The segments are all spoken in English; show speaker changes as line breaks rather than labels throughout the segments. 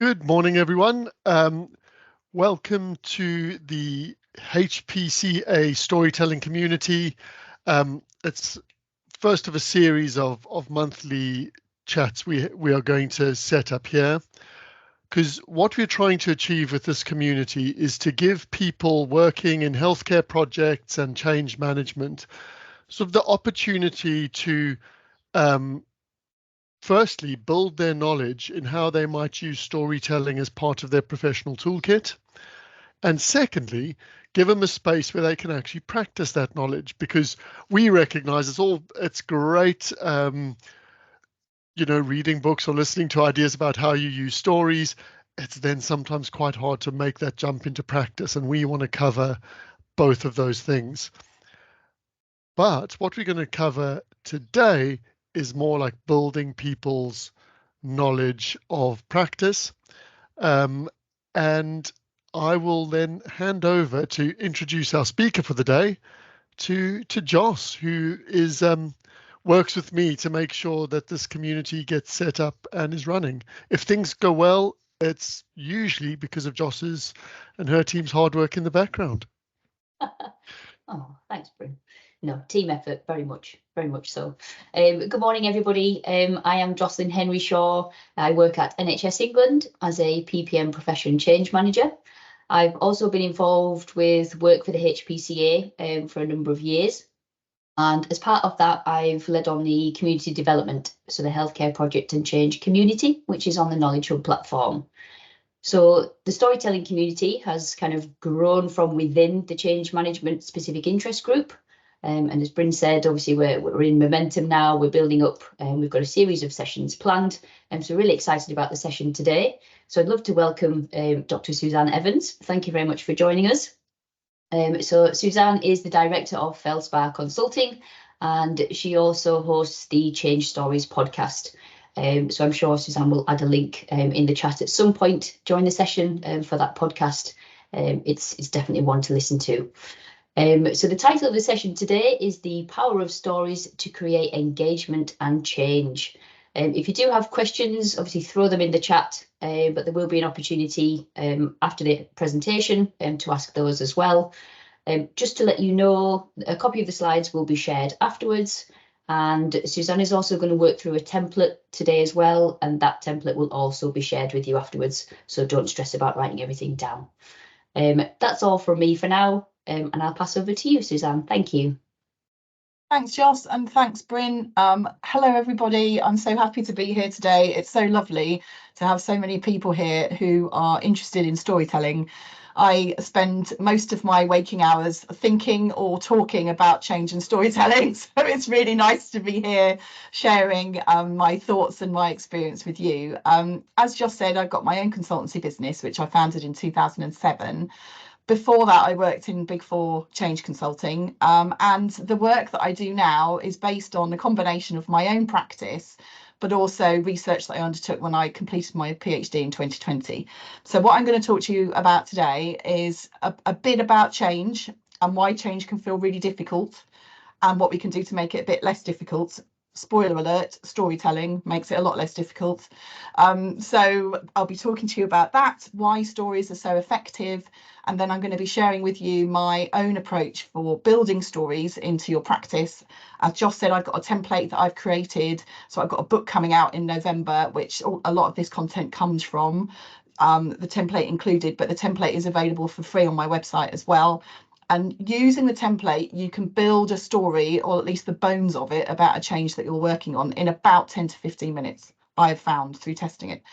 Good morning, everyone. Welcome to the HPCA storytelling community. It's first of a series of monthly chats we are going to set up here, because what we're trying to achieve with this community is to give people working in healthcare projects and change management sort of the opportunity to firstly build their knowledge in how they might use storytelling as part of their professional toolkit. And secondly, give them a space where they can actually practice that knowledge, because we recognize it's great, reading books or listening to ideas about how you use stories. It's then sometimes quite hard to make that jump into practice. And we want to cover both of those things. But what we're going to cover today is more like building people's knowledge of practice. And I will then hand over to introduce our speaker for the day to Joss, who is works with me to make sure that this community gets set up and is running. If things go well, it's usually because of Joss's and her team's hard work in the background.
Oh, thanks, Bryn. No, team effort, very much so. Good morning, everybody. I am Jocelyn Henry Shaw. I work at NHS England as a PPM Profession Change Manager. I've also been involved with work for the HPCA for a number of years. And as part of that, I've led on the community development, so the Healthcare Project and Change community, which is on the Knowledge Hub platform. So the storytelling community has kind of grown from within the change management specific interest group. And as Bryn said, obviously we're in momentum now, we're building up, and we've got a series of sessions planned. So we're really excited about the session today. So I'd love to welcome Dr. Susanne Evans. Thank you very much for joining us. So Susanne is the director of Felspar Consulting, and she also hosts the Change Stories podcast. So I'm sure Susanne will add a link in the chat at some point during the session for that podcast. It's definitely one to listen to. So the title of the session today is The Power of Stories to Create Engagement and Change. If you do have questions, obviously throw them in the chat, but there will be an opportunity after the presentation to ask those as well. Just to let you know, a copy of the slides will be shared afterwards. And Susanne is also going to work through a template today as well, and that template will also be shared with you afterwards. So don't stress about writing everything down. That's all from me for now, and I'll pass over to you, Susanne. Thank you.
Thanks, Joss, and thanks, Bryn. Hello, everybody. I'm so happy to be here today. It's so lovely to have so many people here who are interested in storytelling. I spend most of my waking hours thinking or talking about change and storytelling. So it's really nice to be here sharing my thoughts and my experience with you. As Joss said, I've got my own consultancy business, which I founded in 2007. Before that, I worked in Big Four change consulting, and the work that I do now is based on a combination of my own practice, but also research that I undertook when I completed my PhD in 2020. So what I'm going to talk to you about today is a bit about change and why change can feel really difficult and what we can do to make it a bit less difficult. Spoiler alert, storytelling makes it a lot less difficult. So I'll be talking to you about that, why stories are so effective, and then I'm going to be sharing with you my own approach for building stories into your practice. As Joss said, I've got a template that I've created. So I've got a book coming out in November, which a lot of this content comes from, the template included, but the template is available for free on my website as well. And using the template, you can build a story, or at least the bones of it, about a change that you're working on in about 10 to 15 minutes, I have found through testing it.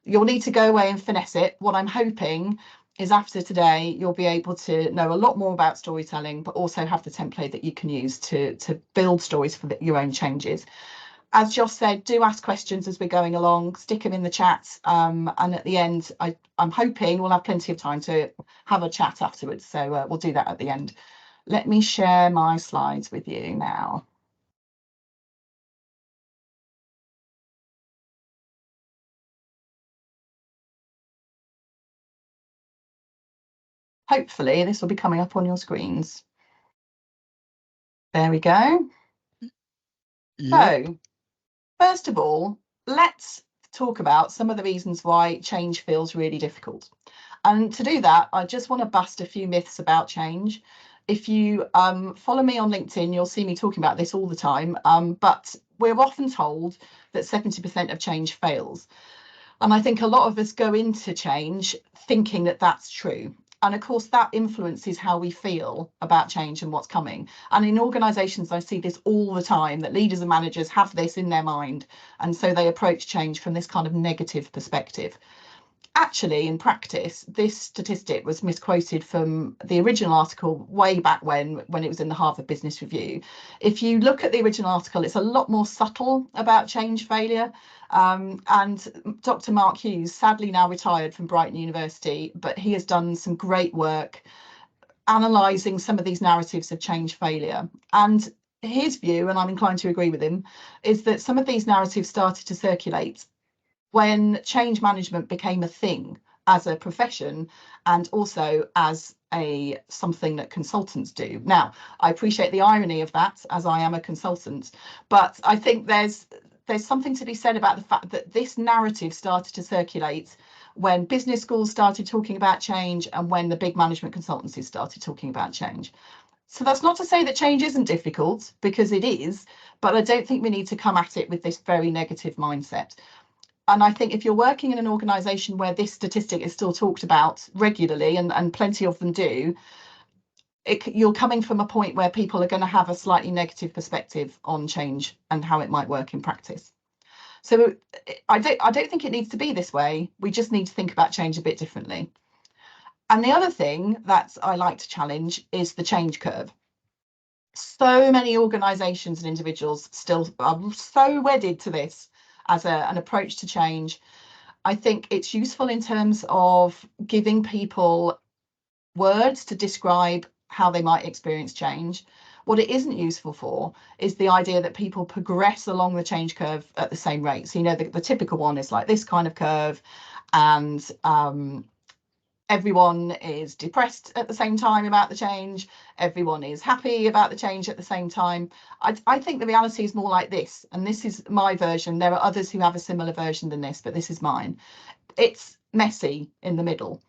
You'll need to go away and finesse it. What I'm hoping is after today, you'll be able to know a lot more about storytelling, but also have the template that you can use to build stories for your own changes. As Joss said, do ask questions as we're going along, stick them in the chat, and at the end, I'm hoping we'll have plenty of time to have a chat afterwards, so we'll do that at the end. Let me share my slides with you now. Hopefully this will be coming up on your screens. There we go.
Yeah.
So, first of all, let's talk about some of the reasons why change feels really difficult. And to do that, I just want to bust a few myths about change. If you follow me on LinkedIn, you'll see me talking about this all the time, but we're often told that 70% of change fails. And I think a lot of us go into change thinking that that's true. And of course, that influences how we feel about change and what's coming. And in organisations, I see this all the time, that leaders and managers have this in their mind. And so they approach change from this kind of negative perspective. Actually, in practice, this statistic was misquoted from the original article way back when it was in the Harvard Business Review. If you look at the original article, it's a lot more subtle about change failure. And Dr. Mark Hughes, sadly now retired from Brighton University, but he has done some great work analysing some of these narratives of change failure. And his view, and I'm inclined to agree with him, is that some of these narratives started to circulate when change management became a thing as a profession and also as something that consultants do. Now, I appreciate the irony of that, as I am a consultant, but I think there's something to be said about the fact that this narrative started to circulate when business schools started talking about change and when the big management consultancies started talking about change. So that's not to say that change isn't difficult, because it is, but I don't think we need to come at it with this very negative mindset. And I think if you're working in an organisation where this statistic is still talked about regularly, and plenty of them do, you're coming from a point where people are going to have a slightly negative perspective on change and how it might work in practice. So I don't think it needs to be this way. We just need to think about change a bit differently. And the other thing that I like to challenge is the change curve. So many organisations and individuals still are so wedded to this as an approach to change. I think it's useful in terms of giving people words to describe how they might experience change. What it isn't useful for is the idea that people progress along the change curve at the same rate. So, you know, the typical one is like this kind of curve, and everyone is depressed at the same time about the change. Everyone is happy about the change at the same time. I think the reality is more like this, and this is my version. There are others who have a similar version than this, but this is mine. It's messy in the middle.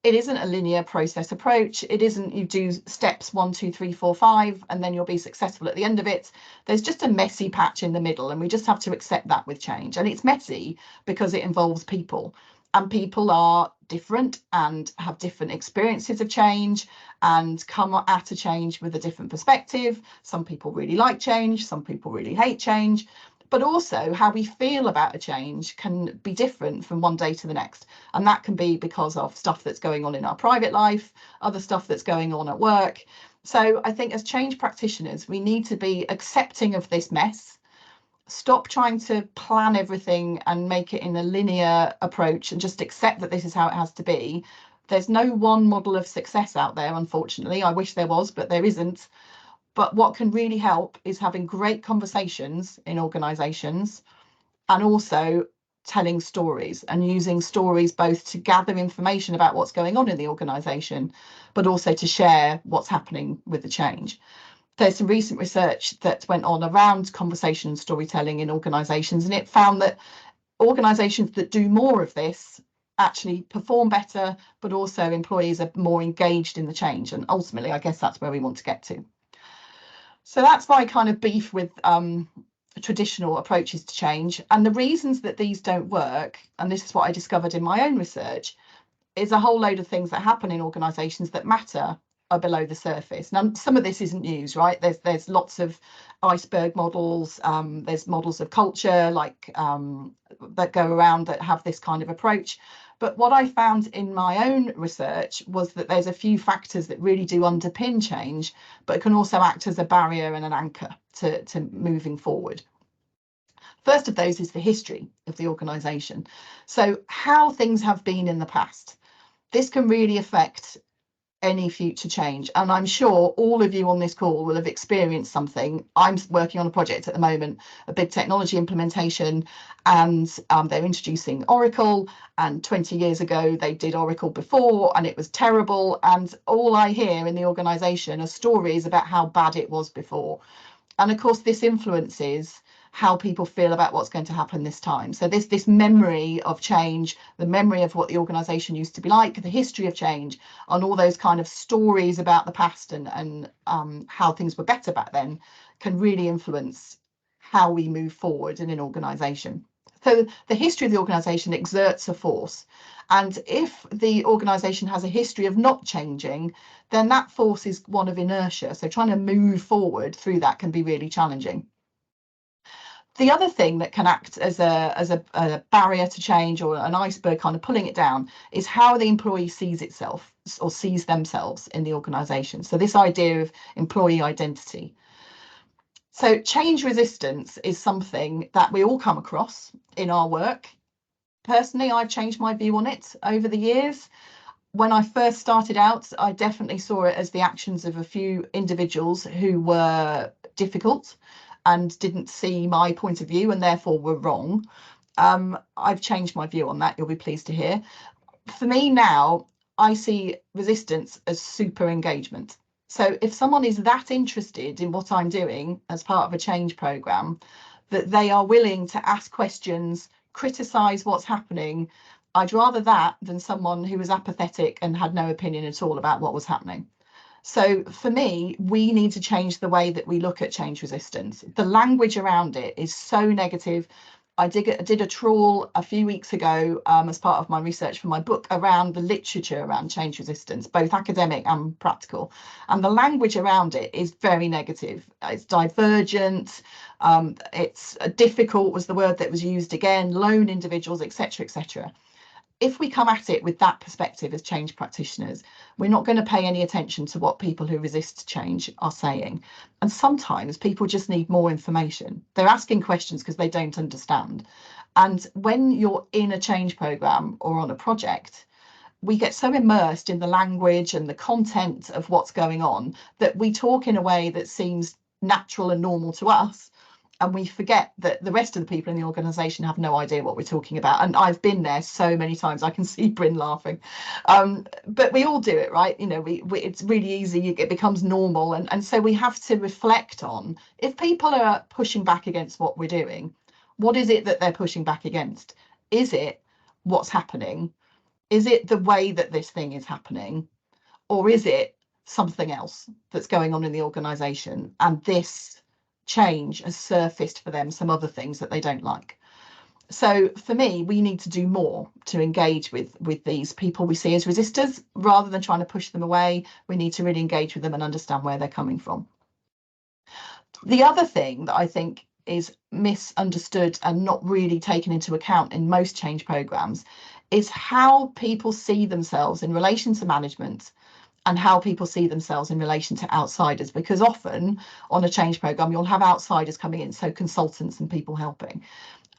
It isn't a linear process approach. It isn't you do steps 1, 2, 3, 4, 5, and then you'll be successful at the end of it. There's just a messy patch in the middle, and we just have to accept that with change. And it's messy because it involves people. And people are different and have different experiences of change and come at a change with a different perspective. Some people really like change, some people really hate change, but also how we feel about a change can be different from one day to the next. And that can be because of stuff that's going on in our private life, other stuff that's going on at work. So I think as change practitioners, we need to be accepting of this mess. Stop trying to plan everything and make it in a linear approach and just accept that this is how it has to be. There's no one model of success out there, unfortunately. I wish there was, but there isn't. But what can really help is having great conversations in organisations, and also telling stories and using stories both to gather information about what's going on in the organisation, but also to share what's happening with the change. There's some recent research that went on around conversation and storytelling in organisations, and it found that organisations that do more of this actually perform better, but also employees are more engaged in the change. And ultimately, I guess that's where we want to get to. So that's my kind of beef with traditional approaches to change. And the reasons that these don't work, and this is what I discovered in my own research, is a whole load of things that happen in organisations that matter are below the surface. Now, some of this isn't news, right? There's lots of iceberg models. There's models of culture like that go around that have this kind of approach. But what I found in my own research was that there's a few factors that really do underpin change, but can also act as a barrier and an anchor to moving forward. First of those is the history of the organisation. So how things have been in the past. This can really affect any future change, and I'm sure all of you on this call will have experienced something. I'm working on a project at the moment, a big technology implementation, and they're introducing Oracle, and 20 years ago they did Oracle before and it was terrible, and all I hear in the organisation are stories about how bad it was before. And of course this influences how people feel about what's going to happen this time. So this memory of change, the memory of what the organisation used to be like, the history of change, and all those kind of stories about the past and how things were better back then, can really influence how we move forward in an organisation. So the history of the organisation exerts a force, and if the organisation has a history of not changing, then that force is one of inertia. So trying to move forward through that can be really challenging. The other thing that can act as a barrier to change, or an iceberg kind of pulling it down, is how the employee sees itself or sees themselves in the organisation. So this idea of employee identity. So change resistance is something that we all come across in our work. Personally, I've changed my view on it over the years. When I first started out, I definitely saw it as the actions of a few individuals who were difficult and didn't see my point of view and therefore were wrong. I've changed my view on that, you'll be pleased to hear. For me now, I see resistance as super engagement. So if someone is that interested in what I'm doing as part of a change programme, that they are willing to ask questions, criticise what's happening, I'd rather that than someone who was apathetic and had no opinion at all about what was happening. So for me, we need to change the way that we look at change resistance. The language around it is so negative. I did a trawl a few weeks ago as part of my research for my book around the literature around change resistance, both academic and practical. And the language around it is very negative. It's divergent. It's difficult was the word that was used again, lone individuals, etc., etc. If we come at it with that perspective as change practitioners, we're not going to pay any attention to what people who resist change are saying. And sometimes people just need more information. They're asking questions because they don't understand. And when you're in a change programme or on a project, we get so immersed in the language and the content of what's going on that we talk in a way that seems natural and normal to us. And we forget that the rest of the people in the organisation have no idea what we're talking about. And I've been there so many times. I can see Bryn laughing. But we all do it, right? You know, it's really easy. It becomes normal. And so we have to reflect on, if people are pushing back against what we're doing, what is it that they're pushing back against? Is it what's happening? Is it the way that this thing is happening? Or is it something else that's going on in the organisation? And this change has surfaced for them some other things that they don't like. So for me, we need to do more to engage with these people we see as resistors. Rather than trying to push them away, we need to really engage with them and understand where they're coming from. The other thing that I think is misunderstood and not really taken into account in most change programs is how people see themselves in relation to management and how people see themselves in relation to outsiders, because often on a change program you'll have outsiders coming in, so consultants and people helping.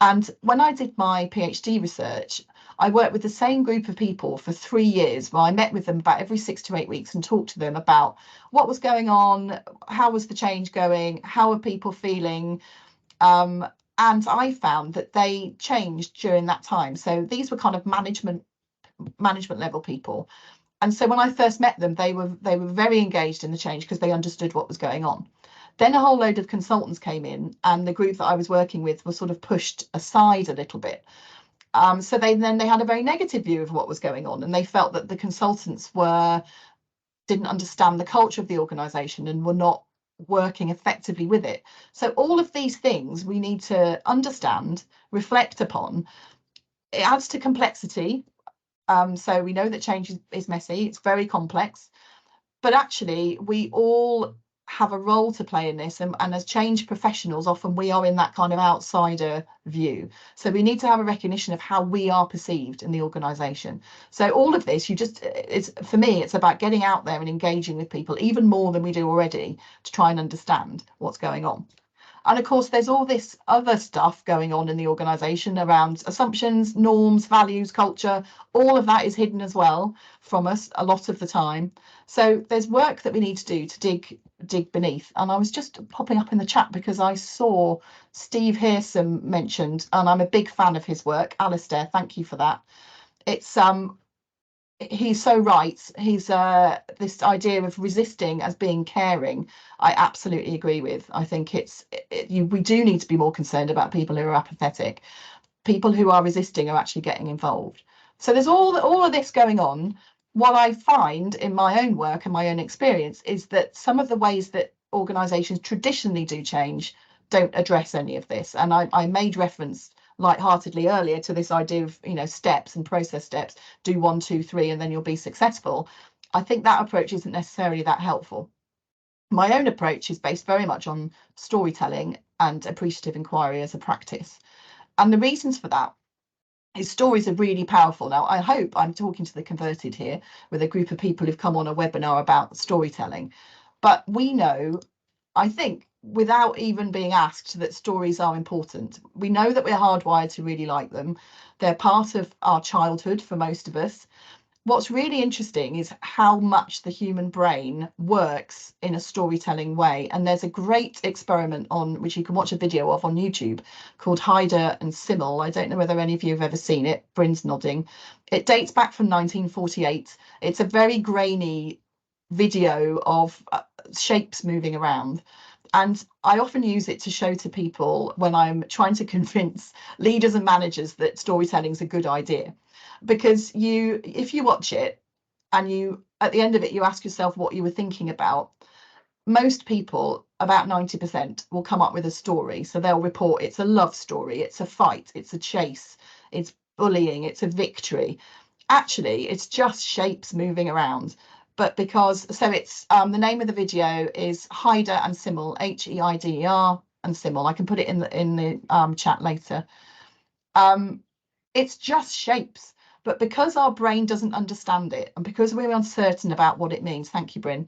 And when I did my PhD research, I worked with the same group of people for 3 years, where I met with them about every 6 to 8 weeks and talked to them about what was going on, how was the change going, how are people feeling, and I found that they changed during that time. So these were kind of management level people. And so when I first met them, they were very engaged in the change because they understood what was going on. Then a whole load of consultants came in, and the group that I was working with was sort of pushed aside a little bit. So they had a very negative view of what was going on, and they felt that the consultants didn't understand the culture of the organisation and were not working effectively with it. So all of these things we need to understand, reflect upon. It adds to complexity. So we know that change is messy, it's very complex, but actually we all have a role to play in this, and as change professionals often we are in that kind of outsider view. So we need to have a recognition of how we are perceived in the organisation. So all of this, for me, it's about getting out there and engaging with people even more than we do already to try and understand what's going on. And of course, there's all this other stuff going on in the organisation around assumptions, norms, values, culture. All of that is hidden as well from us a lot of the time. So there's work that we need to do to dig beneath. And I was just popping up in the chat because I saw Steve Hearson mentioned, and I'm a big fan of his work. Alistair, thank you for that. It's he's so right. He's this idea of resisting as being caring, I absolutely agree with. I think we do need to be more concerned about people who are apathetic. People who are resisting are actually getting involved. So there's all of this going on. What I find in my own work and my own experience is that some of the ways that organisations traditionally do change don't address any of this. And I made reference lightheartedly earlier to this idea of, you know, steps and process steps. Do 1, 2, 3, and then you'll be successful. I think that approach isn't necessarily that helpful. My own approach is based very much on storytelling and appreciative inquiry as a practice. And the reasons for that is stories are really powerful. Now, I hope I'm talking to the converted here with a group of people who've come on a webinar about storytelling. But we know, I think, without even being asked, that stories are important. We know that we're hardwired to really like them. They're part of our childhood for most of us. What's really interesting is how much the human brain works in a storytelling way. And there's a great experiment on which you can watch a video of on YouTube called Hyder and Simmel. I don't know whether any of you have ever seen it. Bryn's nodding. It dates back from 1948. It's a very grainy video of shapes moving around. And I often use it to show to people when I'm trying to convince leaders and managers that storytelling is a good idea. Because if you watch it and you, at the end of it, you ask yourself what you were thinking about, most people, about 90%, will come up with a story. So they'll report it's a love story, it's a fight, it's a chase, it's bullying, it's a victory. Actually, it's just shapes moving around. But so it's the name of the video is Hyder and Simmel, Heider and Simmel. I can put it in the chat later. It's just shapes. But because our brain doesn't understand it, and because we're uncertain about what it means, thank you, Bryn,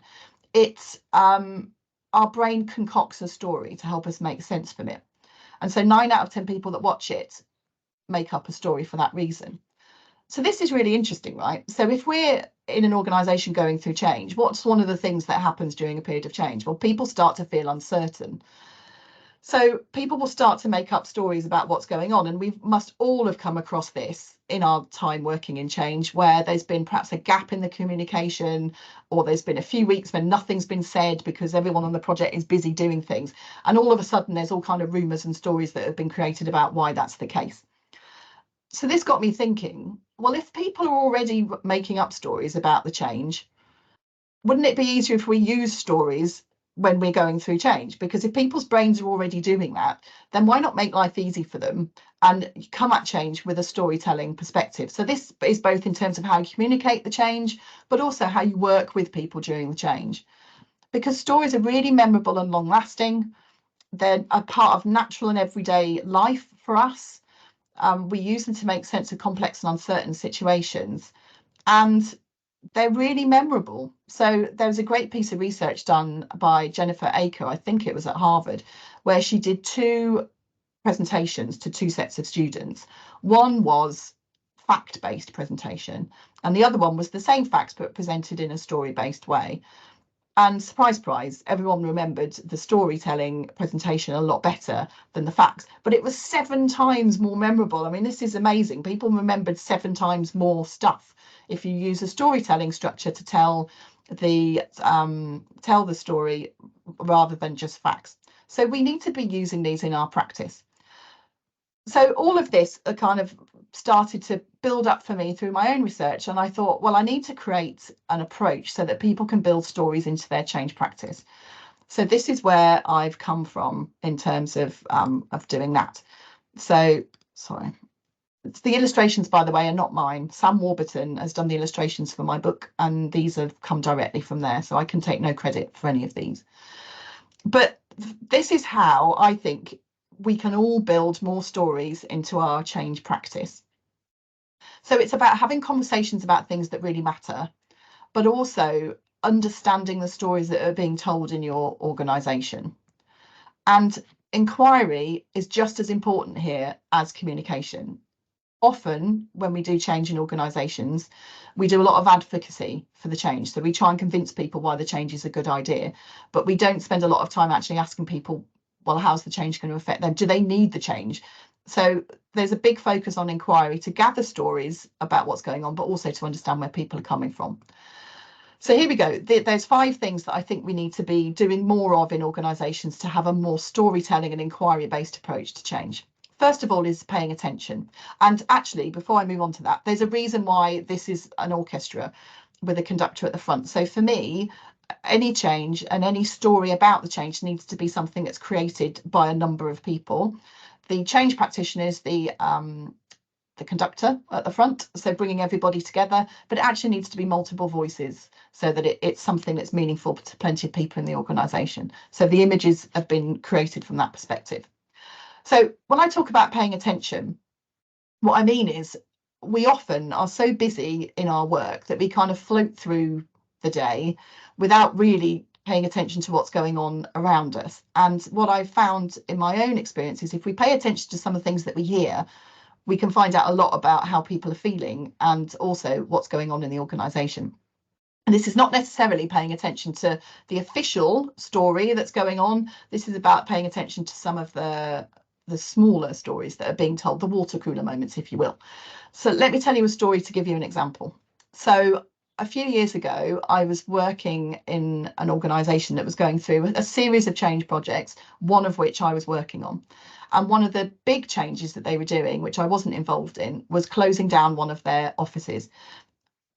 it's our brain concocts a story to help us make sense from it. And so 9 out of 10 people that watch it make up a story for that reason. So this is really interesting, right? So if we're in an organisation going through change, what's one of the things that happens during a period of change? Well, people start to feel uncertain. So people will start to make up stories about what's going on. And we must all have come across this in our time working in change, where there's been perhaps a gap in the communication, or there's been a few weeks when nothing's been said because everyone on the project is busy doing things. And all of a sudden, there's all kind of rumours and stories that have been created about why that's the case. So this got me thinking, well, if people are already making up stories about the change, wouldn't it be easier if we use stories when we're going through change? Because if people's brains are already doing that, then why not make life easy for them and come at change with a storytelling perspective? So this is both in terms of how you communicate the change, but also how you work with people during the change. Because stories are really memorable and long lasting. They're a part of natural and everyday life for us. We use them to make sense of complex and uncertain situations, and they're really memorable. So there was a great piece of research done by Jennifer Aker, I think it was at Harvard, where she did 2 presentations to 2 sets of students. One was fact-based presentation, and the other one was the same facts but presented in a story-based way. And surprise, surprise, everyone remembered the storytelling presentation a lot better than the facts, but it was 7 times more memorable. I mean, this is amazing. People remembered 7 times more stuff if you use a storytelling structure to tell the story rather than just facts. So we need to be using these in our practice. So all of this kind of started to build up for me through my own research, and I thought, well, I need to create an approach so that people can build stories into their change practice. So this is where I've come from in terms of doing that. So sorry, the illustrations, by the way, are not mine. Sam Warburton has done the illustrations for my book, and these have come directly from there, so I can take no credit for any of these. But this is how I think we can all build more stories into our change practice. So it's about having conversations about things that really matter, but also understanding the stories that are being told in your organisation. And inquiry is just as important here as communication. Often when we do change in organisations, we do a lot of advocacy for the change. So we try and convince people why the change is a good idea, but we don't spend a lot of time actually asking people, well, how's the change going to affect them? Do they need the change? So there's a big focus on inquiry to gather stories about what's going on, but also to understand where people are coming from. So here we go. There's 5 things that I think we need to be doing more of in organisations to have a more storytelling and inquiry-based approach to change. First of all is paying attention. And actually, before I move on to that, there's a reason why this is an orchestra with a conductor at the front. So for me, any change and any story about the change needs to be something that's created by a number of people. The change practitioners, the conductor at the front, so bringing everybody together, but it actually needs to be multiple voices so that it's something that's meaningful to plenty of people in the organisation. So the images have been created from that perspective. So when I talk about paying attention, what I mean is we often are so busy in our work that we kind of float through the day without really paying attention to what's going on around us. And what I've found in my own experience is if we pay attention to some of the things that we hear, we can find out a lot about how people are feeling and also what's going on in the organisation. And this is not necessarily paying attention to the official story that's going on. This is about paying attention to some of the smaller stories that are being told, the water cooler moments, if you will. So let me tell you a story to give you an example. So a few years ago, I was working in an organisation that was going through a series of change projects, one of which I was working on. And one of the big changes that they were doing, which I wasn't involved in, was closing down one of their offices.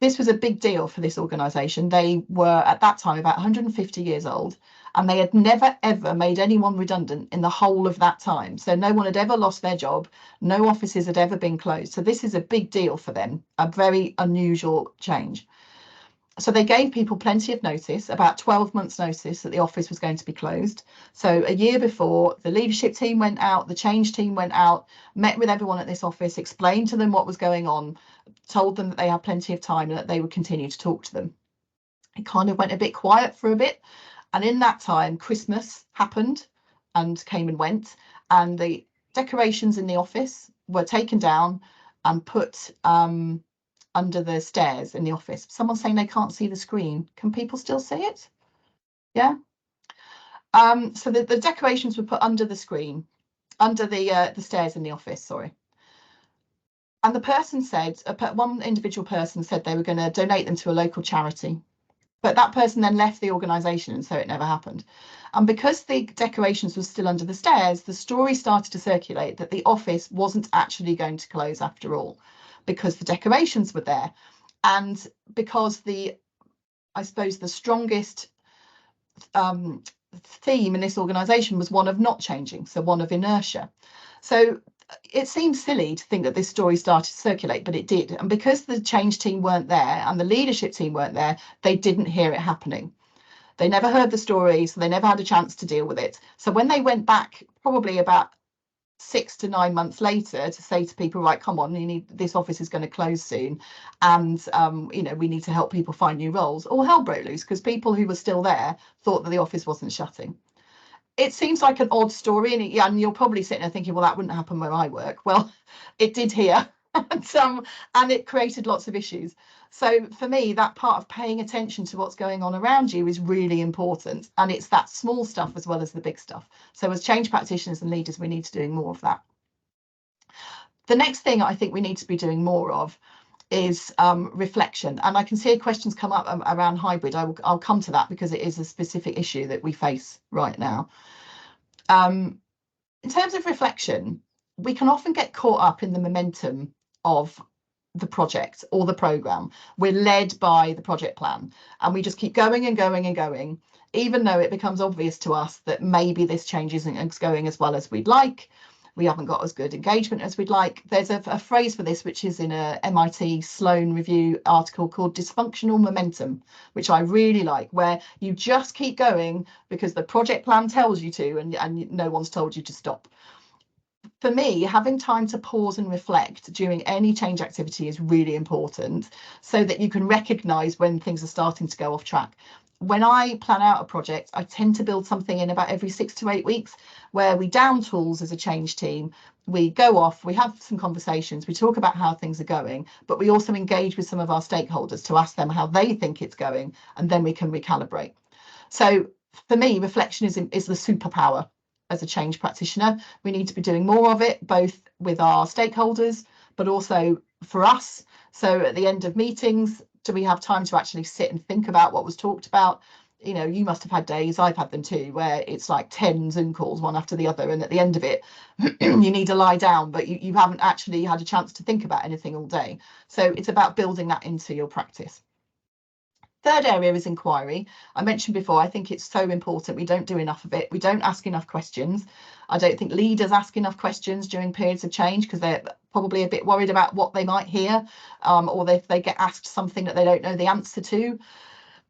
This was a big deal for this organisation. They were at that time about 150 years old, and they had never, ever made anyone redundant in the whole of that time. So no one had ever lost their job. No offices had ever been closed. So this is a big deal for them, a very unusual change. So they gave people plenty of notice, about 12 months notice that the office was going to be closed. So a year before, the leadership team went out, the change team went out, met with everyone at this office, explained to them what was going on, told them that they had plenty of time and that they would continue to talk to them. It kind of went a bit quiet for a bit. And in that time, Christmas happened and came and went. And the decorations in the office were taken down and put under the stairs in the office. Someone's saying they can't see the screen. Can people still see it? Yeah. So the decorations were put under the screen, under the stairs in the office, sorry. And the person said, one individual person said they were going to donate them to a local charity. But that person then left the organisation, and so it never happened. And because the decorations were still under the stairs, the story started to circulate that the office wasn't actually going to close after all, because the decorations were there. And because I suppose the strongest theme in this organisation was one of not changing, so one of inertia. So it seems silly to think that this story started to circulate, but it did. And because the change team weren't there and the leadership team weren't there, they didn't hear it happening. They never heard the story, so they never had a chance to deal with it. So when they went back, probably about 6 to 9 months later, to say to people, right, come on, this office is going to close soon, and we need to help people find new roles, all hell broke loose because people who were still there thought that the office wasn't shutting. It seems like an odd story, and you're probably sitting there thinking, well, that wouldn't happen where I work. Well, it did here, and it created lots of issues. So for me, that part of paying attention to what's going on around you is really important, and it's that small stuff as well as the big stuff. So as change practitioners and leaders, we need to be doing more of that. The next thing I think we need to be doing more of is reflection, and I can see questions come up around hybrid. I'll come to that because it is a specific issue that we face right now. In terms of reflection, we can often get caught up in the momentum of the project or the programme. We're led by the project plan and we just keep going and going and going, even though it becomes obvious to us that maybe this change isn't going as well as we'd like. We haven't got as good engagement as we'd like. There's a phrase for this, which is in a MIT Sloan Review article called dysfunctional momentum, which I really like, where you just keep going because the project plan tells you to, and no one's told you to stop. For me, having time to pause and reflect during any change activity is really important so that you can recognise when things are starting to go off track. When I plan out a project, I tend to build something in about every 6 to 8 weeks where we down tools as a change team. We go off, we have some conversations, we talk about how things are going, but we also engage with some of our stakeholders to ask them how they think it's going, and then we can recalibrate. So for me, reflection is the superpower as a change practitioner. We need to be doing more of it, both with our stakeholders, but also for us. So at the end of meetings, do we have time to actually sit and think about what was talked about? You know, you must have had days, I've had them too, where it's like 10 Zoom calls, one after the other. And at the end of it, you need to lie down, but you haven't actually had a chance to think about anything all day. So it's about building that into your practice. Third area is inquiry. I mentioned before, I think it's so important. We don't do enough of it. We don't ask enough questions. I don't think leaders ask enough questions during periods of change because they're probably a bit worried about what they might hear, or if they get asked something that they don't know the answer to.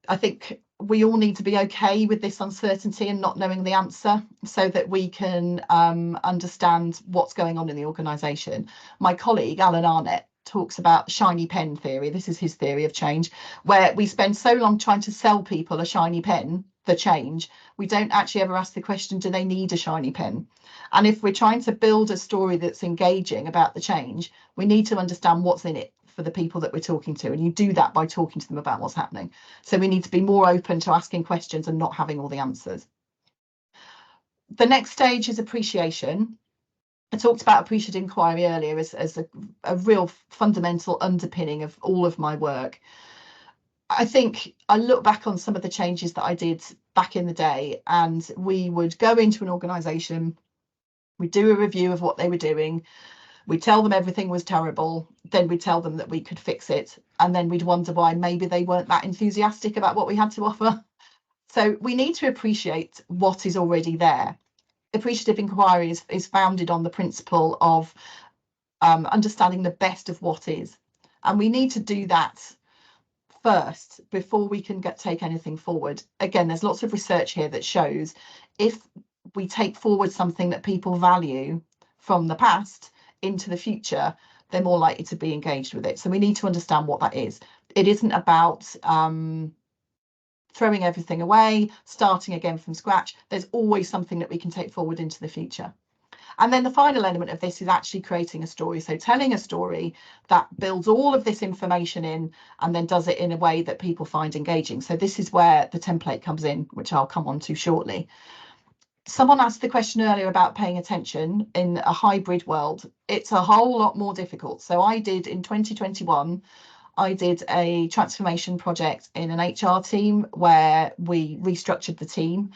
I think we all need to be okay with this uncertainty and not knowing the answer so that we can understand what's going on in the organisation. My colleague, Alan Arnett, talks about shiny pen theory. This is his theory of change, where we spend so long trying to sell people a shiny pen for change, we don't actually ever ask the question, do they need a shiny pen? And if we're trying to build a story that's engaging about the change, we need to understand what's in it for the people that we're talking to, and you do that by talking to them about what's happening. So we need to be more open to asking questions and not having all the answers. The next stage is appreciation. I talked about appreciative inquiry earlier as a real fundamental underpinning of all of my work. I think I look back on some of the changes that I did back in the day, and we would go into an organisation, we'd do a review of what they were doing, we'd tell them everything was terrible, then we'd tell them that we could fix it, and then we'd wonder why maybe they weren't that enthusiastic about what we had to offer. So we need to appreciate what is already there. Appreciative inquiry is founded on the principle of understanding the best of what is, and we need to do that first before we can take anything forward. Again, there's lots of research here that shows if we take forward something that people value from the past into the future, they're more likely to be engaged with it. So we need to understand what that is. It isn't about throwing everything away, starting again from scratch. There's always something that we can take forward into the future. And then the final element of this is actually creating a story. So telling a story that builds all of this information in and then does it in a way that people find engaging. So this is where the template comes in, which I'll come on to shortly. Someone asked the question earlier about paying attention in a hybrid world. It's a whole lot more difficult. So I did in 2021, I did a transformation project in an HR team where we restructured the team.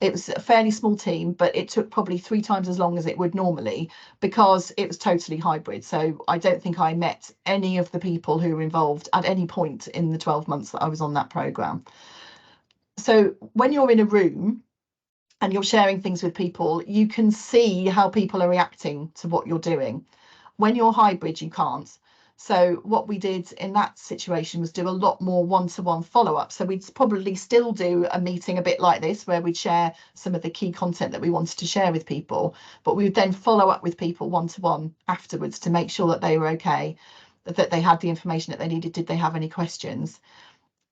It was a fairly small team, but it took probably 3 times as long as it would normally because it was totally hybrid. So I don't think I met any of the people who were involved at any point in the 12 months that I was on that programme. So when you're in a room and you're sharing things with people, you can see how people are reacting to what you're doing. When you're hybrid, you can't. So what we did in that situation was do a lot more one-to-one follow-up. So we'd probably still do a meeting a bit like this, where we'd share some of the key content that we wanted to share with people, but we would then follow up with people one-to-one afterwards to make sure that they were okay, that they had the information that they needed. Did they have any questions?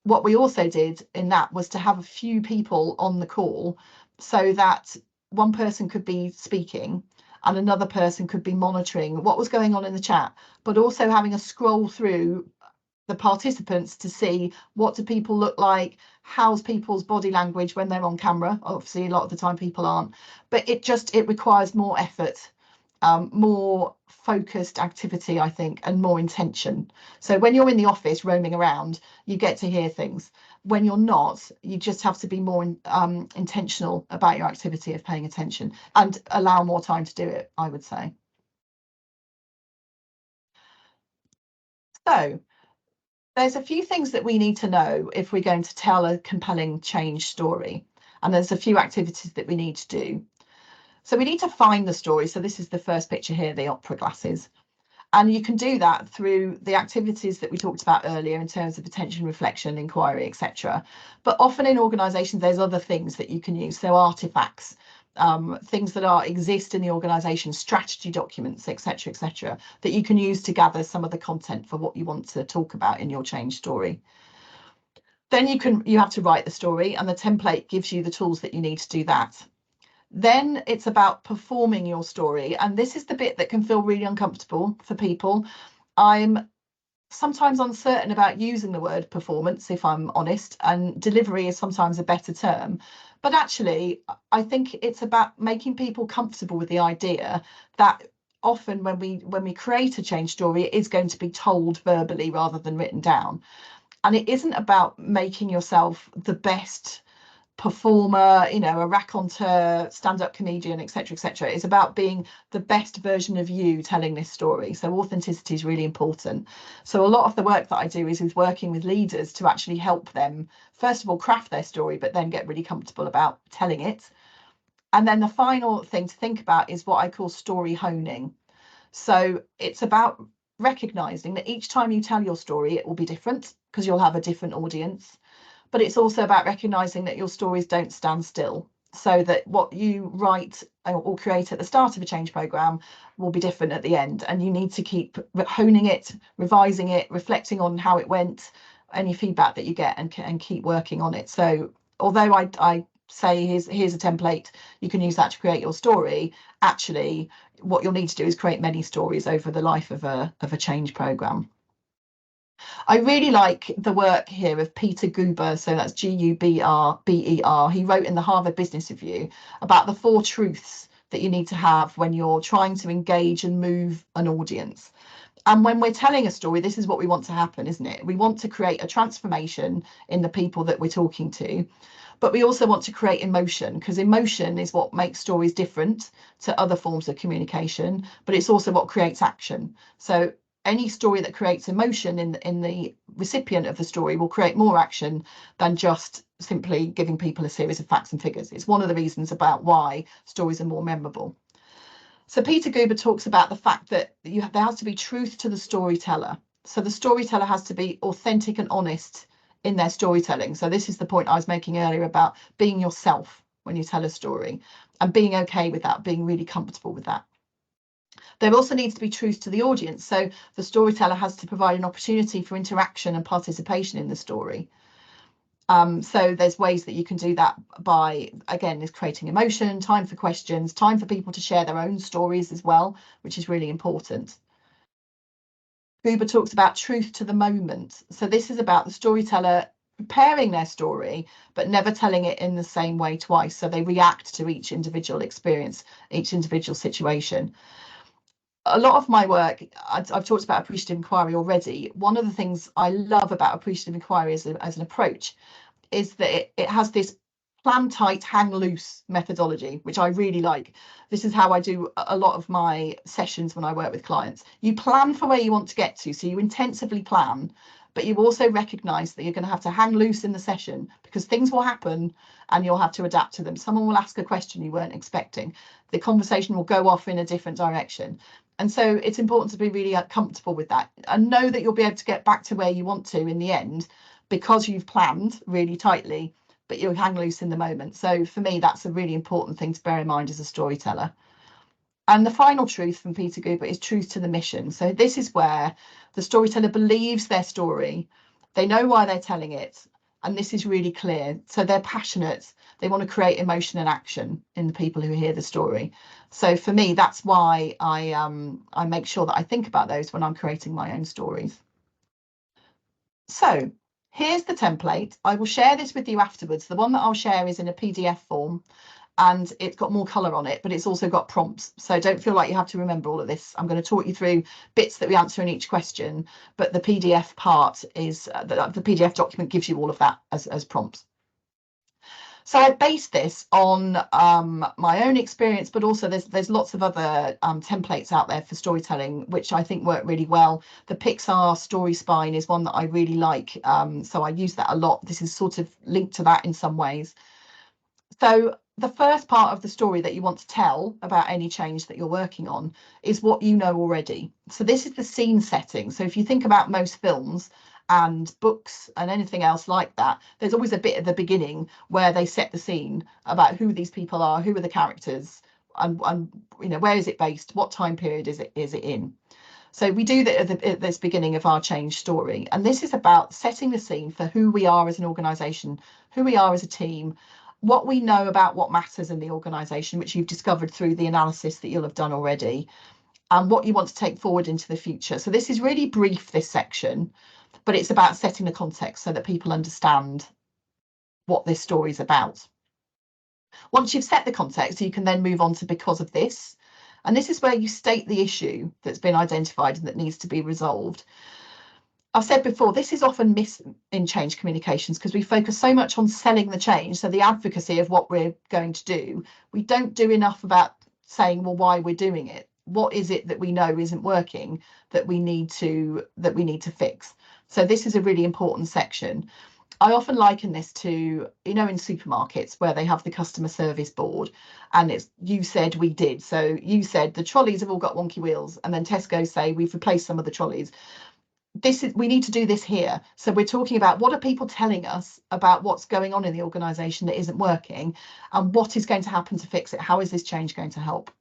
What we also did in that was to have a few people on the call so that one person could be speaking and another person could be monitoring what was going on in the chat, but also having a scroll through the participants to see what do people look like, how's people's body language when they're on camera. Obviously, a lot of the time people aren't, but it requires more effort, more focused activity, I think, and more intention. So when you're in the office roaming around, you get to hear things. When you're not, you just have to be more intentional about your activity of paying attention and allow more time to do it, I would say. So there's a few things that we need to know if we're going to tell a compelling change story. And there's a few activities that we need to do. So we need to find the story. So this is the first picture here, the opera glasses. And you can do that through the activities that we talked about earlier in terms of attention, reflection, inquiry, etc. But often in organisations, there's other things that you can use. So artifacts, things that exist in the organisation, strategy documents, etc., that you can use to gather some of the content for what you want to talk about in your change story. Then you have to write the story, and the template gives you the tools that you need to do that. Then it's about performing your story. And this is the bit that can feel really uncomfortable for people. I'm sometimes uncertain about using the word performance, if I'm honest, and delivery is sometimes a better term. But actually, I think it's about making people comfortable with the idea that often when we create a change story, it is going to be told verbally rather than written down. And it isn't about making yourself the best performer, you know, a raconteur, stand-up comedian, etc., etc. It's about being the best version of you telling this story. So authenticity is really important. So a lot of the work that I do is with working with leaders to actually help them, first of all, craft their story, but then get really comfortable about telling it. And then the final thing to think about is what I call story honing. So it's about recognizing that each time you tell your story, it will be different because you'll have a different audience. But it's also about recognizing that your stories don't stand still, so that what you write or create at the start of a change program will be different at the end, and you need to keep honing it, revising it, reflecting on how it went, any feedback that you get, and keep working on it. So although I say here's a template, you can use that to create your story, actually what you'll need to do is create many stories over the life of a change program. I really like the work here of Peter Guber, so that's Guber. He wrote in the Harvard Business Review about the 4 truths that you need to have when you're trying to engage and move an audience. And when we're telling a story, this is what we want to happen, isn't it? We want to create a transformation in the people that we're talking to, but we also want to create emotion, because emotion is what makes stories different to other forms of communication, but it's also what creates action. So any story that creates emotion in the recipient of the story will create more action than just simply giving people a series of facts and figures. It's one of the reasons about why stories are more memorable. So Peter Guber talks about the fact that there has to be truth to the storyteller. So the storyteller has to be authentic and honest in their storytelling. So this is the point I was making earlier about being yourself when you tell a story, and being okay with that, being really comfortable with that. There also needs to be truth to the audience. So the storyteller has to provide an opportunity for interaction and participation in the story. So there's ways that you can do that by, again, is creating emotion, time for questions, time for people to share their own stories as well, which is really important. Guber talks about truth to the moment. So this is about the storyteller preparing their story, but never telling it in the same way twice. So they react to each individual experience, each individual situation. A lot of my work, I've talked about appreciative inquiry already. One of the things I love about appreciative inquiry as an approach is that it has this plan tight, hang loose methodology, which I really like. This is how I do a lot of my sessions when I work with clients. You plan for where you want to get to, so you intensively plan, but you also recognize that you're going to have to hang loose in the session because things will happen and you'll have to adapt to them. Someone will ask a question you weren't expecting. The conversation will go off in a different direction. And so it's important to be really comfortable with that and know that you'll be able to get back to where you want to in the end, because you've planned really tightly, but you hang loose in the moment. So for me, that's a really important thing to bear in mind as a storyteller. And the final truth from Peter Guber is truth to the mission. So this is where the storyteller believes their story. They know why they're telling it. And this is really clear. So they're passionate. They want to create emotion and action in the people who hear the story. So for me, that's why I make sure that I think about those when I'm creating my own stories. So here's the template. I will share this with you afterwards. The one that I'll share is in a PDF form and it's got more colour on it, but it's also got prompts. So don't feel like you have to remember all of this. I'm going to talk you through bits that we answer in each question, but the PDF part is the PDF document gives you all of that as prompts. So I based this on my own experience, but also there's lots of other templates out there for storytelling, which I think work really well. The Pixar story spine is one that I really like. So I use that a lot. This is sort of linked to that in some ways. So the first part of the story that you want to tell about any change that you're working on is what you know already. So this is the scene setting. So if you think about most films and books and anything else like that, there's always a bit at the beginning where they set the scene about who these people are, who are the characters, and you know, where is it based, what time period is it in. So we do that at this beginning of our change story, and this is about setting the scene for who we are as an organisation, who we are as a team, what we know about what matters in the organisation, which you've discovered through the analysis that you'll have done already, and what you want to take forward into the future. So this is really brief, this section, but it's about setting the context so that people understand what this story is about. Once you've set the context, you can then move on to because of this. And this is where you state the issue that's been identified and that needs to be resolved. I've said before, this is often missed in change communications because we focus so much on selling the change, so the advocacy of what we're going to do. We don't do enough about saying, well, why we're doing it. What is it that we know isn't working that we need to fix? So this is a really important section. I often liken this to, in supermarkets where they have the customer service board and it's you said we did. So you said the trolleys have all got wonky wheels, and then Tesco say we've replaced some of the trolleys. We need to do this here. So we're talking about what are people telling us about what's going on in the organisation that isn't working, and what is going to happen to fix it. How is this change going to help?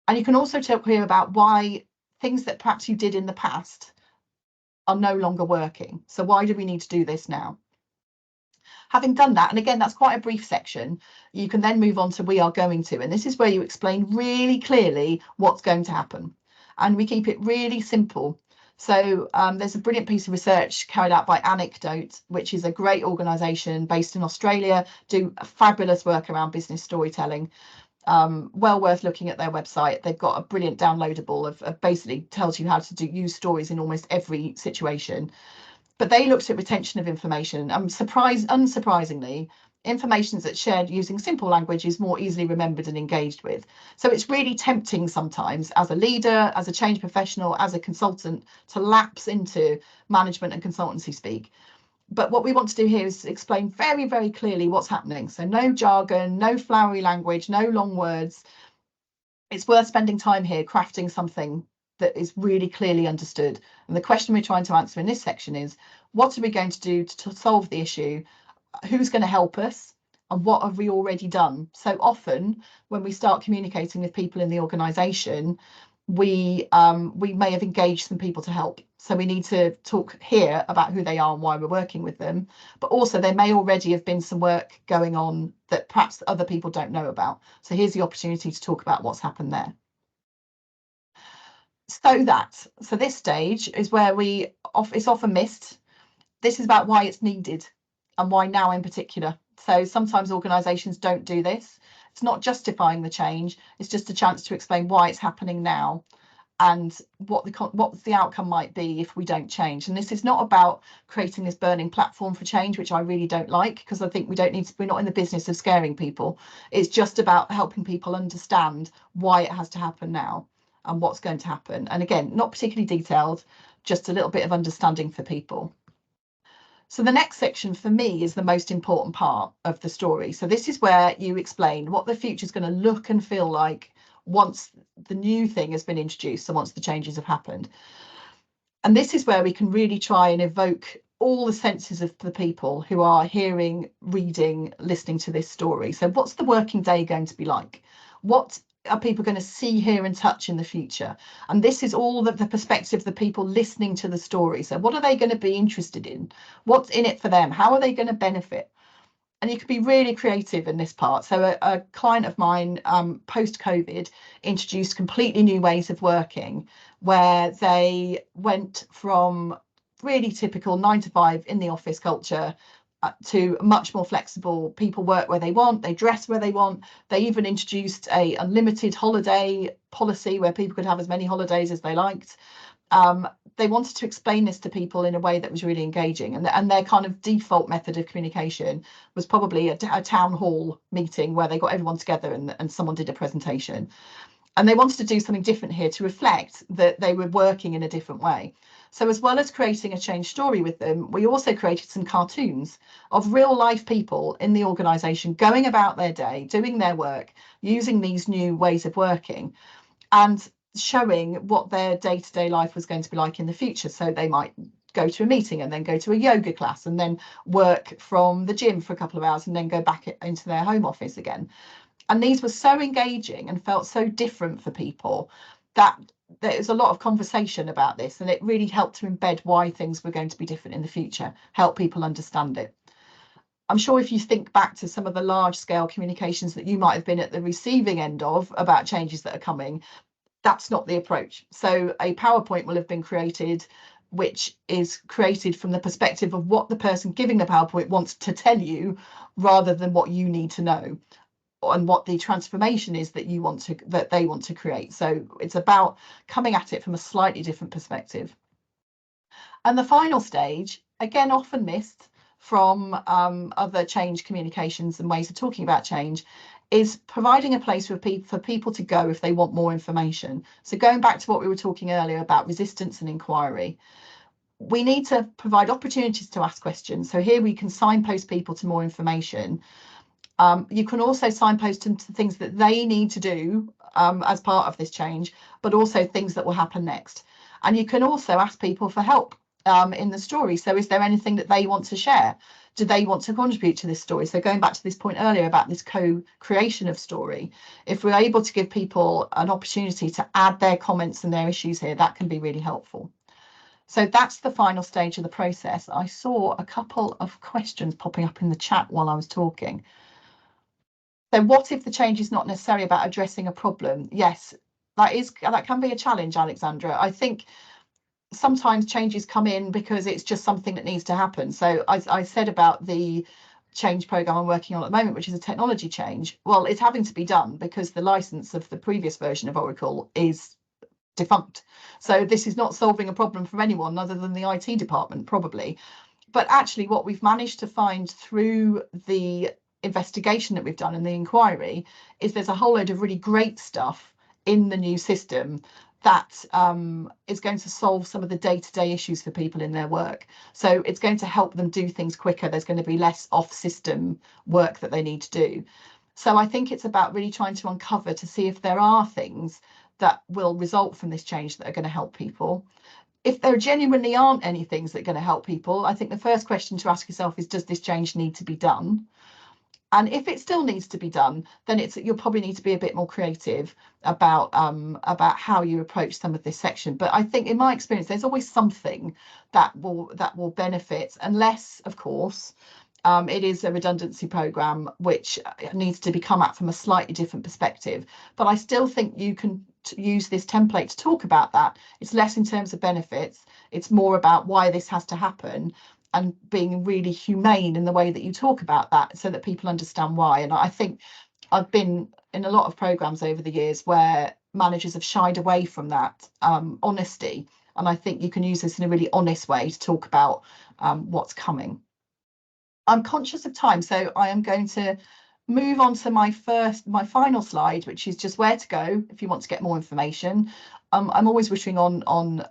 And you can also talk here about why things that perhaps you did in the past are no longer working. So why do we need to do this now? Having done that, and again, that's quite a brief section, you can then move on to we are going to, and this is where you explain really clearly what's going to happen. And we keep it really simple. So there's a brilliant piece of research carried out by Anecdote, which is a great organisation based in Australia, do fabulous work around business storytelling. Well worth looking at their website. They've got a brilliant downloadable of basically tells you how to use stories in almost every situation. But they looked at retention of information. Unsurprisingly, information that's shared using simple language is more easily remembered and engaged with. So it's really tempting sometimes as a leader, as a change professional, as a consultant to lapse into management and consultancy speak. But what we want to do here is explain very, very clearly what's happening. So no jargon, no flowery language, no long words. It's worth spending time here crafting something that is really clearly understood. And the question we're trying to answer in this section is, what are we going to do to solve the issue? Who's going to help us? And what have we already done? So often when we start communicating with people in the organisation, we may have engaged some people to help. So we need to talk here about who they are and why we're working with them. But also there may already have been some work going on that perhaps other people don't know about. So here's the opportunity to talk about what's happened there. So this stage is where it's often missed. This is about why it's needed and why now in particular. So sometimes organisations don't do this. It's not justifying the change. It's just a chance to explain why it's happening now and what the outcome might be if we don't change. And this is not about creating this burning platform for change, which I really don't like, because I think we're not in the business of scaring people. It's just about helping people understand why it has to happen now and what's going to happen. And again, not particularly detailed, just a little bit of understanding for people. So the next section for me is the most important part of the story. So this is where you explain what the future is going to look and feel like once the new thing has been introduced, so once the changes have happened. And this is where we can really try and evoke all the senses of the people who are hearing, reading, listening to this story. So what's the working day going to be like? What are people going to see, hear and touch in the future? And this is all the perspective of the people listening to the story. So what are they going to be interested in? What's in it for them? How are they going to benefit? And you can be really creative in this part. So a client of mine, post-COVID, introduced completely new ways of working, where they went from really typical 9 to 5 in the office culture to much more flexible. People work where they want, they dress where they want. They even introduced a unlimited holiday policy where people could have as many holidays as they liked. They wanted to explain this to people in a way that was really engaging, and their kind of default method of communication was probably a town hall meeting where they got everyone together and someone did a presentation. And they wanted to do something different here to reflect that they were working in a different way. So as well as creating a change story with them, we also created some cartoons of real life people in the organisation going about their day, doing their work, using these new ways of working, and showing what their day-to-day life was going to be like in the future. So they might go to a meeting and then go to a yoga class and then work from the gym for a couple of hours and then go back into their home office again. And these were so engaging and felt so different for people that there was a lot of conversation about this, and it really helped to embed why things were going to be different in the future, help people understand it. I'm sure if you think back to some of the large scale communications that you might have been at the receiving end of about changes that are coming, that's not the approach. So a PowerPoint will have been created which is created from the perspective of what the person giving the PowerPoint wants to tell you, rather than what you need to know and what the transformation is that they want to create. So it's about coming at it from a slightly different perspective. And the final stage, again, often missed from other change communications and ways of talking about change, is providing a place for people to go if they want more information. So going back to what we were talking earlier about resistance and inquiry, we need to provide opportunities to ask questions. So here we can signpost people to more information. You can also signpost them to things that they need to do as part of this change, but also things that will happen next. And you can also ask people for help in the story. So is there anything that they want to share? Do they want to contribute to this story? So going back to this point earlier about this co-creation of story, if we're able to give people an opportunity to add their comments and their issues here, that can be really helpful. So that's the final stage of the process. I saw a couple of questions popping up in the chat while I was talking. So what if the change is not necessarily about addressing a problem? Yes, that can be a challenge, Alexandra. I think sometimes changes come in because it's just something that needs to happen. So I said about the change program I'm working on at the moment, which is a technology change. Well, it's having to be done because the license of the previous version of Oracle is defunct. So this is not solving a problem for anyone other than the IT department, probably. But actually what we've managed to find through the investigation that we've done and the inquiry is there's a whole load of really great stuff in the new system that is going to solve some of the day-to-day issues for people in their work. So it's going to help them do things quicker. There's going to be less off-system work that they need to do. So I think it's about really trying to uncover to see if there are things that will result from this change that are going to help people. If there genuinely aren't any things that are going to help people, I think the first question to ask yourself is, does this change need to be done? And if it still needs to be done, then you'll probably need to be a bit more creative about how you approach some of this section. But I think in my experience, there's always something that will benefit, unless, of course, it is a redundancy program which needs to be come at from a slightly different perspective. But I still think you can use this template to talk about that. It's less in terms of benefits. It's more about why this has to happen, and being really humane in the way that you talk about that so that people understand why. And I think I've been in a lot of programs over the years where managers have shied away from that honesty. And I think you can use this in a really honest way to talk about what's coming. I'm conscious of time, so I am going to move on to my final slide, which is just where to go if you want to get more information. I'm always wishing on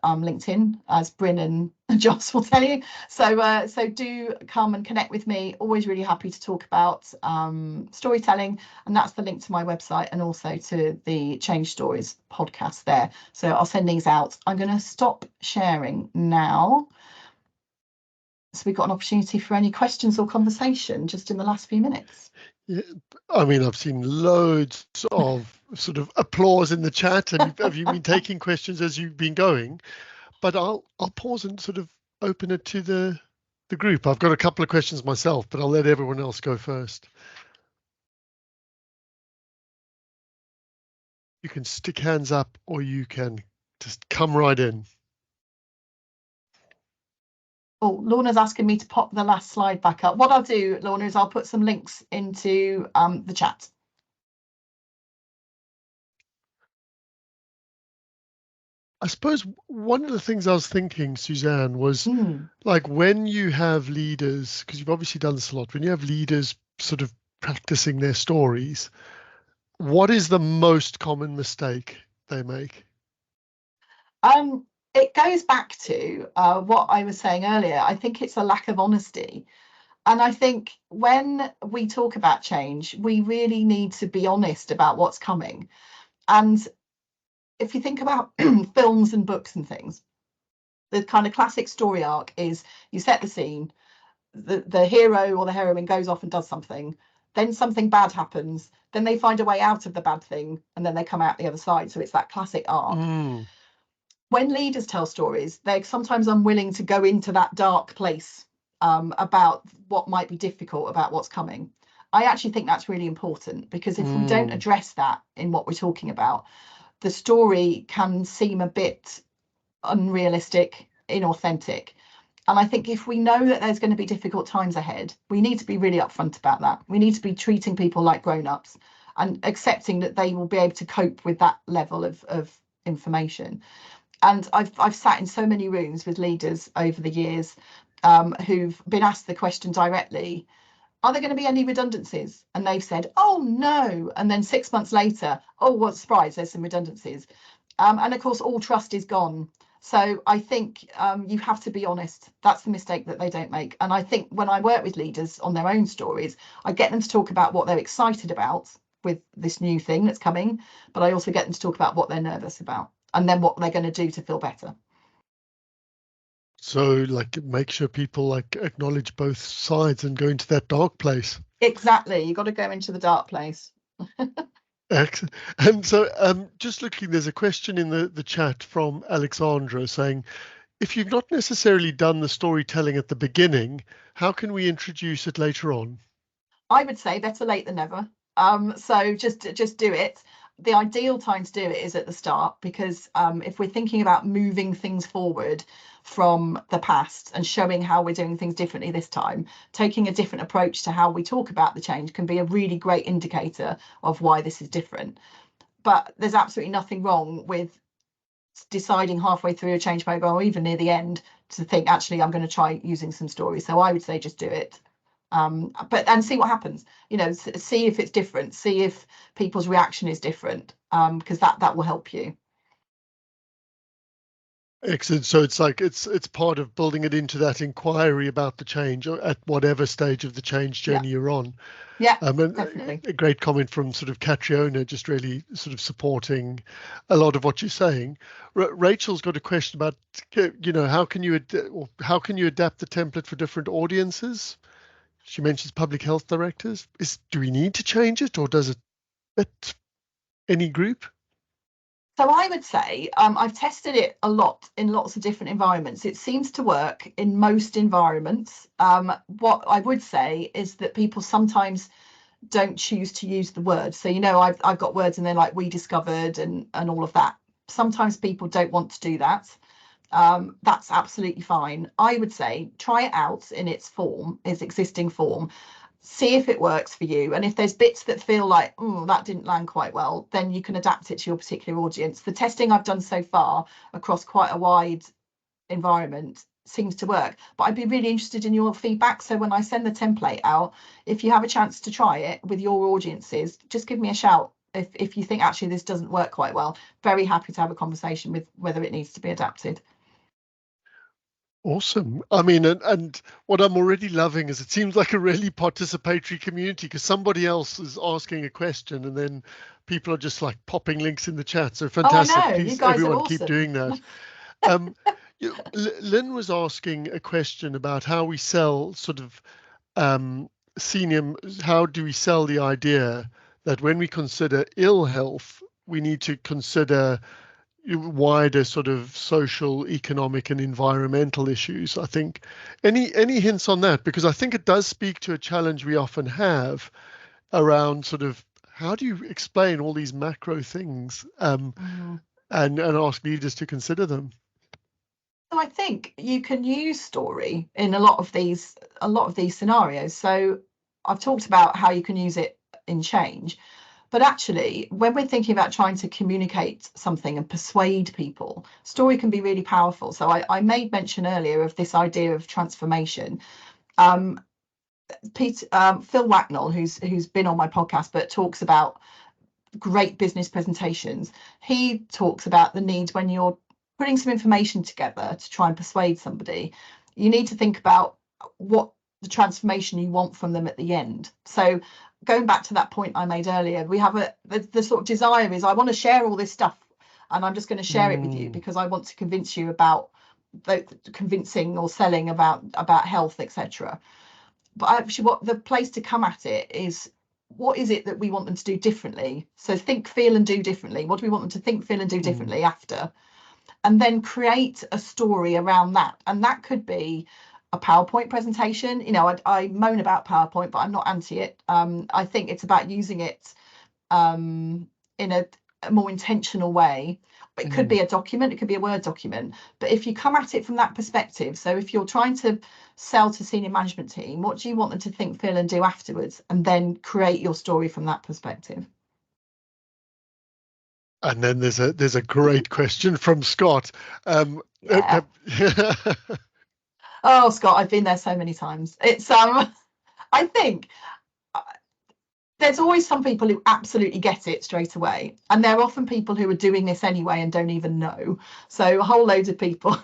LinkedIn, as Bryn and Joss will tell you. So do come and connect with me. Always really happy to talk about storytelling, and that's the link to my website and also to the Change Stories podcast there. So I'll send these out. I'm going to stop sharing now. So we've got an opportunity for any questions or conversation just in the last few minutes.
Yeah, I mean, I've seen loads of sort of applause in the chat, and have you been taking questions as you've been going? But I'll pause and sort of open it to the group. I've got a couple of questions myself, but I'll let everyone else go first. You can stick hands up, or you can just come right in.
Oh, Lorna's asking me to pop the last slide back up. What I'll do, Lorna, is I'll put some links into the chat.
I suppose one of the things I was thinking, Suzanne, was like when you have leaders, because you've obviously done this a lot, when you have leaders sort of practicing their stories, what is the most common mistake they make?
It goes back to what I was saying earlier. I think it's a lack of honesty. And I think when we talk about change, we really need to be honest about what's coming. And if you think about films and books and things, the kind of classic story arc is you set the scene, the hero or the heroine goes off and does something, then something bad happens, then they find a way out of the bad thing, and then they come out the other side. So it's that classic arc. When leaders tell stories, they're sometimes unwilling to go into that dark place about what might be difficult about what's coming. I actually think that's really important, because if we don't address that in what we're talking about, the story can seem a bit unrealistic, inauthentic. And I think if we know that there's going to be difficult times ahead, we need to be really upfront about that. We need to be treating people like grown-ups and accepting that they will be able to cope with that level of information. And I've sat in so many rooms with leaders over the years who've been asked the question directly, are there going to be any redundancies? And they've said, oh no. And then 6 months later, oh, what a surprise, there's some redundancies. And of course, all trust is gone. So I think you have to be honest. That's the mistake that they don't make. And I think when I work with leaders on their own stories, I get them to talk about what they're excited about with this new thing that's coming, but I also get them to talk about what they're nervous about and then what they're going to do to feel better.
So like make sure people like acknowledge both sides and go into that dark place.
Exactly. You've got to go into the dark place.
Excellent. And so just looking, there's a question in the chat from Alexandra saying, if you've not necessarily done the storytelling at the beginning, how can we introduce it later on?
I would say better late than never. So just do it. The ideal time to do it is at the start, because if we're thinking about moving things forward from the past and showing how we're doing things differently this time, taking a different approach to how we talk about the change can be a really great indicator of why this is different. But there's absolutely nothing wrong with deciding halfway through a change program or even near the end to think, actually, I'm going to try using some stories. So I would say just do it. And see what happens, you know, see if it's different, see if people's reaction is different, because that will help you.
Excellent. So it's like it's part of building it into that inquiry about the change at whatever stage of the change journey you're on.
Yeah,
And
definitely.
a great comment from sort of Catriona, just really sort of supporting a lot of what you're saying. Rachel's got a question about, you know, how can you adapt the template for different audiences? She mentions public health directors. Do we need to change it, or does it fit any group?
So I would say I've tested it a lot in lots of different environments. It seems to work in most environments. What I would say is that people sometimes don't choose to use the words. So, you know, I've got words in there like we discovered and all of that. Sometimes people don't want to do that. That's absolutely fine. I would say try it out in its existing form. See if it works for you. And if there's bits that feel like, oh, that didn't land quite well, then you can adapt it to your particular audience. The testing I've done so far across quite a wide environment seems to work, but I'd be really interested in your feedback. So when I send the template out, if you have a chance to try it with your audiences, just give me a shout. If you think actually this doesn't work quite well, very happy to have a conversation with whether it needs to be adapted.
Awesome. I mean, and what I'm already loving is it seems like a really participatory community, because somebody else is asking a question and then people are just like popping links in the chat. So fantastic.
Oh, I know.
Please,
You guys
everyone,
are awesome.
keep doing that. Lynn was asking a question about how we sell sort of how do we sell the idea that when we consider ill health, we need to consider wider sort of social, economic and environmental issues. I think any hints on that, because I think it does speak to a challenge we often have around sort of how do you explain all these macro things and ask leaders to consider them.
So I think you can use story in a lot of these scenarios. So I've talked about how you can use it in change. But actually, when we're thinking about trying to communicate something and persuade people, story can be really powerful. So I made mention earlier of this idea of transformation. Phil Wacknell, who's been on my podcast, but talks about great business presentations. He talks about the need when you're putting some information together to try and persuade somebody, you need to think about what the transformation you want from them at the end. So going back to that point I made earlier, we have the sort of desire is I want to share all this stuff and I'm just going to share it with you because I want to convince you about convincing or selling about health, etc. But actually what the place to come at it is, what is it that we want them to do differently? So think, feel and do differently. What do we want them to think, feel and do differently after? And then create a story around that. And that could be a PowerPoint presentation. You know, I moan about PowerPoint, but I'm not anti it. I think it's about using it in a more intentional way. It could be a document, it could be a Word document, but if you come at it from that perspective, so if you're trying to sell to senior management team, what do you want them to think, feel and do afterwards, and then create your story from that perspective.
And then there's a great question from Scott.
Yeah. Oh, Scott, I've been there so many times. It's I think there's always some people who absolutely get it straight away, and there are often people who are doing this anyway and don't even know. So a whole load of people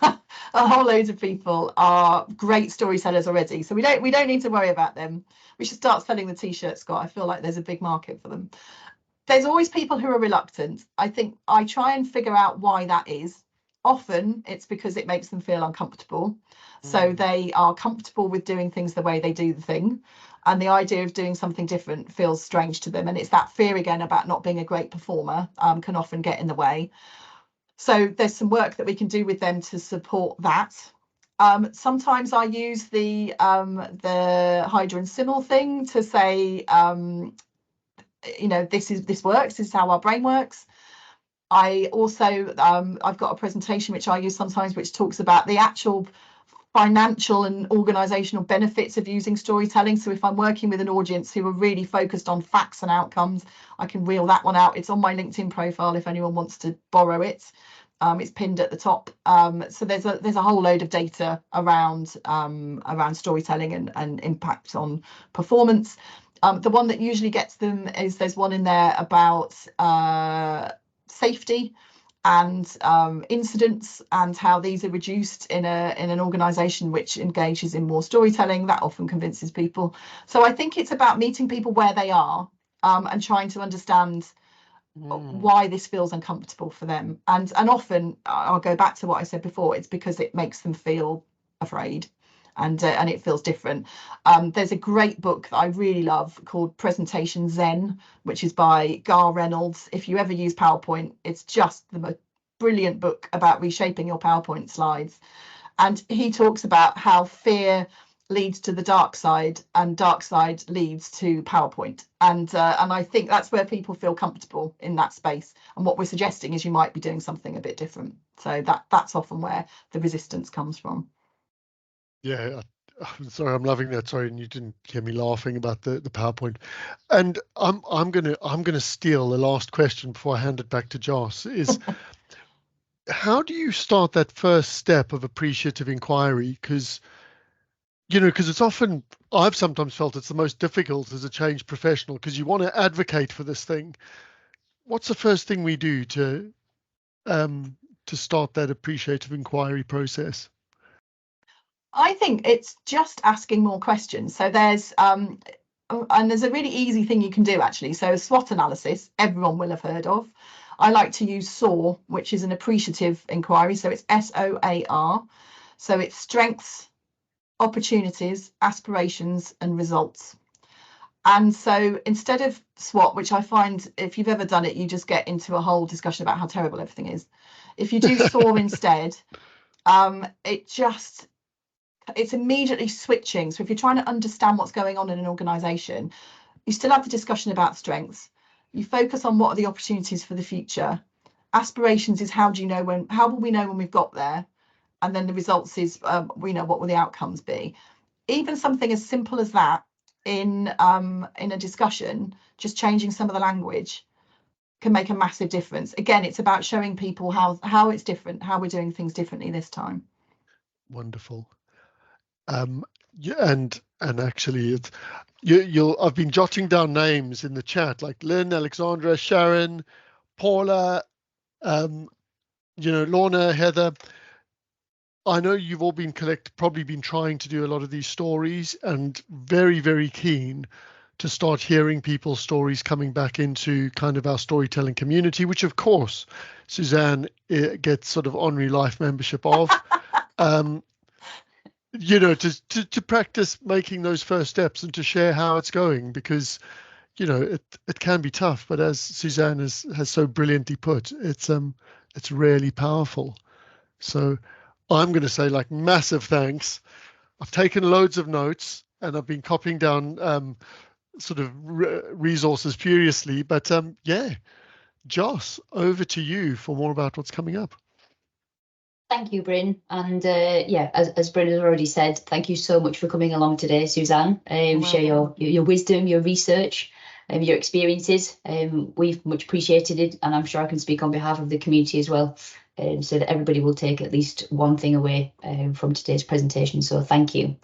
are great storytellers already, so we don't need to worry about them. We should start selling the t-shirts, Scott. I feel like there's a big market for them. There's always people who are reluctant. I think I try and figure out why that is. Often it's because it makes them feel uncomfortable. So they are comfortable with doing things the way they do the thing, and the idea of doing something different feels strange to them, and it's that fear again about not being a great performer can often get in the way. So there's some work that we can do with them to support that. Sometimes I use the Hydra and Simul thing to say, you know, this works, this is how our brain works. I also I've got a presentation which I use sometimes which talks about the actual financial and organizational benefits of using storytelling. So if I'm working with an audience who are really focused on facts and outcomes, I can reel that one out. It's on my LinkedIn profile if anyone wants to borrow it. It's pinned at the top. So there's a whole load of data around storytelling and impact on performance. The one that usually gets them is there's one in there about safety and incidents and how these are reduced in an organization which engages in more storytelling. That often convinces people. So I think it's about meeting people where they are and trying to understand why this feels uncomfortable for them. And often I'll go back to what I said before, it's because it makes them feel afraid and it feels different. There's a great book that I really love called Presentation Zen, which is by Gar Reynolds. If you ever use PowerPoint, it's just the most brilliant book about reshaping your PowerPoint slides. And he talks about how fear leads to the dark side and dark side leads to PowerPoint. And I think that's where people feel comfortable in that space. And what we're suggesting is you might be doing something a bit different. So that's often where the resistance comes from.
Yeah, I'm sorry, I'm loving that. Sorry, and you didn't hear me laughing about the PowerPoint. And I'm gonna steal the last question before I hand it back to Joss. Is how do you start that first step of appreciative inquiry? Because it's often, I've sometimes felt it's the most difficult as a change professional because you want to advocate for this thing. What's the first thing we do to start that appreciative inquiry process?
I think it's just asking more questions. So there's a really easy thing you can do actually. So SWOT analysis, everyone will have heard of. I like to use SOAR, which is an appreciative inquiry. So it's SOAR. So it's strengths, opportunities, aspirations, and results. And so instead of SWOT, which I find if you've ever done it, you just get into a whole discussion about how terrible everything is. If you do SOAR instead, it's immediately switching. So if you're trying to understand what's going on in an organization, you still have the discussion about strengths. You focus on what are the opportunities for the future. Aspirations is how will we know when we've got there? And then the results is we know what will the outcomes be. Even something as simple as that in a discussion, just changing some of the language can make a massive difference. Again, it's about showing people how it's different, how we're doing things differently this time.
Wonderful. Yeah, and actually it's I've been jotting down names in the chat like Lynn, Alexandra, Sharon, Paula, Lorna, Heather. I know you've all probably been trying to do a lot of these stories and very, very keen to start hearing people's stories coming back into kind of our storytelling community, which of course Susanne gets sort of honorary life membership of. To practice making those first steps and to share how it's going, because it can be tough, but as Susanne has so brilliantly put, it's really powerful. So I'm going to say massive thanks. I've taken loads of notes and I've been copying down sort of resources furiously, but yeah, Joss, over to you for more about what's coming up.
Thank you, Bryn. And yeah, as Bryn has already said, thank you so much for coming along today, Suzanne. Share your wisdom, your research, and your experiences. We've much appreciated it, and I'm sure I can speak on behalf of the community as well, so that everybody will take at least one thing away from today's presentation. So thank you.